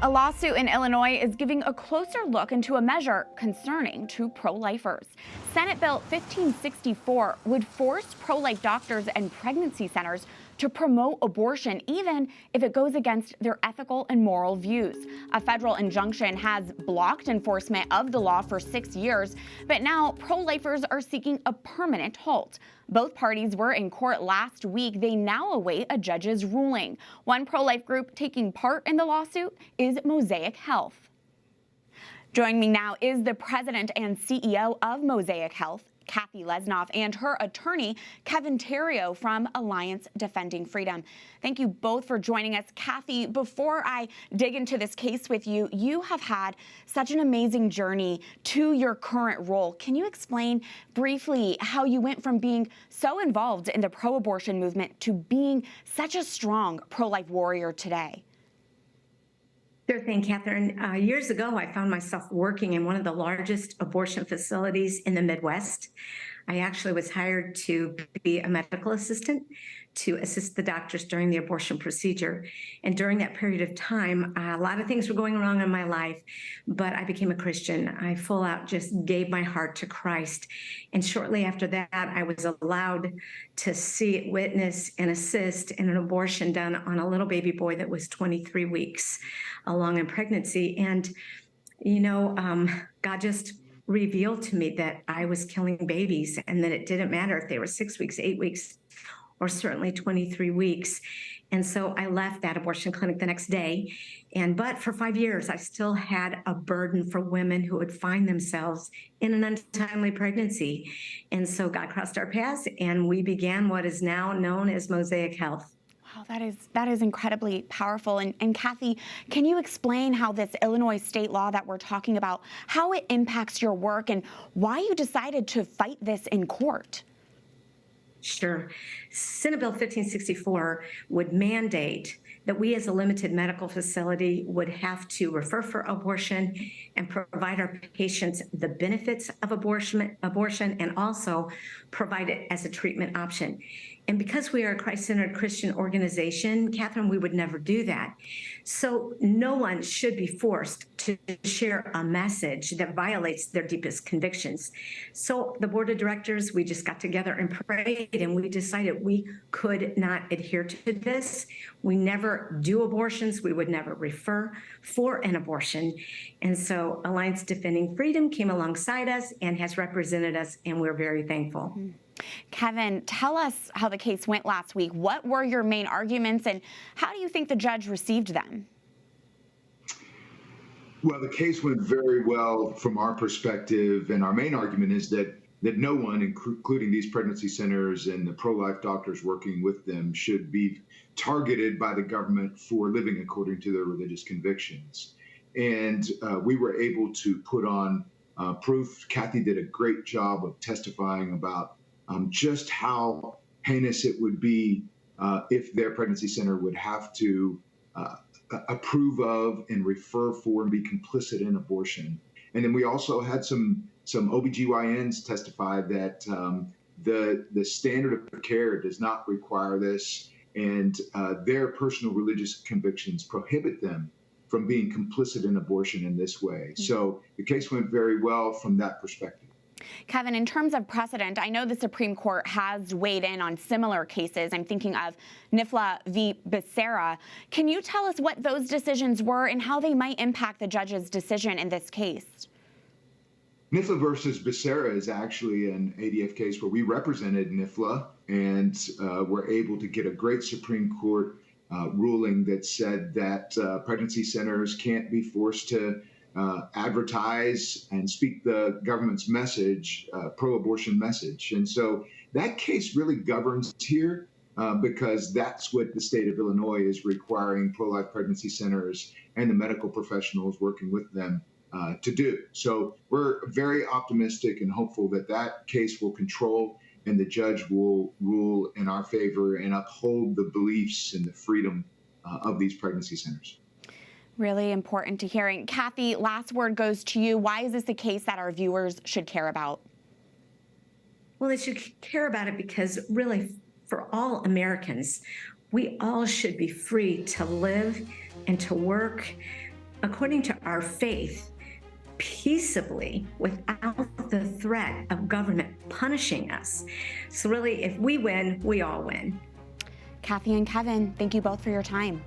A lawsuit in Illinois is giving a closer look into a measure concerning to pro-lifers. Senate Bill 1564 would force pro-life doctors and pregnancy centers to promote abortion, even if it goes against their ethical and moral views. A federal injunction has blocked enforcement of the law for 6 years, but now pro-lifers are seeking a permanent halt. Both parties were in court last week. They now await a judge's ruling. One pro-life group taking part in the lawsuit is Mosaic Health. Joining me now is the president and CEO of Mosaic Health, Kathy Lesnoff, and her attorney, Kevin Theriot from Alliance Defending Freedom. Thank you both for joining us. Kathy, before I dig into this case with you, you have had such an amazing journey to your current role. Can you explain briefly how you went from being so involved in the pro-abortion movement to being such a strong pro-life warrior today? Sure thing, Catherine. Years ago, I found myself working in one of the largest abortion facilities in the Midwest. I actually was hired to be a medical assistant to assist the doctors during the abortion procedure. And during that period of time, a lot of things were going wrong in my life, but I became a Christian. I full out just gave my heart to Christ. And shortly after that, I was allowed to see, witness, and assist in an abortion done on a little baby boy that was 23 weeks along in pregnancy. And, God just revealed to me that I was killing babies and that it didn't matter if they were 6 weeks, 8 weeks, or certainly 23 weeks. And so I left that abortion clinic the next day. But for 5 years, I still had a burden for women who would find themselves in an untimely pregnancy. And so God crossed our paths and we began what is now known as Mosaic Health. Wow, that is incredibly powerful. And Kathy, can you explain how this Illinois state law that we're talking about, how it impacts your work and why you decided to fight this in court? Sure. Senate Bill 1564 would mandate that we as a limited medical facility would have to refer for abortion and provide our patients the benefits of abortion and also provide it as a treatment option. And because we are a Christ-centered Christian organization, Catherine, we would never do that. So no one should be forced to share a message that violates their deepest convictions. So the board of directors, we just got together and prayed, and we decided we could not adhere to this. We never do abortions. We would never refer for an abortion. And so Alliance Defending Freedom came alongside us and has represented us, and we're very thankful. Kevin, tell us how the case went last week. What were your main arguments, and how do you think the judge received them? Well, the case went very well from our perspective, and our main argument is that no one, including these pregnancy centers and the pro-life doctors working with them, should be targeted by the government for living according to their religious convictions. And we were able to put on proof. Kathy did a great job of testifying about just how heinous it would be if their pregnancy center would have to approve of and refer for and be complicit in abortion. And then we also had some OBGYNs testify that the standard of care does not require this, and their personal religious convictions prohibit them from being complicit in abortion in this way. So the case went very well from that perspective. Kevin, in terms of precedent, I know the Supreme Court has weighed in on similar cases. I'm thinking of NIFLA v. Becerra. Can you tell us what those decisions were and how they might impact the judge's decision in this case? NIFLA versus Becerra is actually an ADF case where we represented NIFLA and were able to get a great Supreme Court ruling that said that pregnancy centers can't be forced to advertise and speak the government's message, pro-abortion message. And so that case really governs here because that's what the state of Illinois is requiring pro-life pregnancy centers and the medical professionals working with them to do. So we're very optimistic and hopeful that that case will control and the judge will rule in our favor and uphold the beliefs and the freedom of these pregnancy centers. Really important to hear. And Kathy, last word goes to you. Why is this a case that our viewers should care about? Well, they should care about it because really, for all Americans, we all should be free to live and to work according to our faith, peaceably without the threat of government punishing us. So really, if we win, we all win. Kathy and Kevin, thank you both for your time.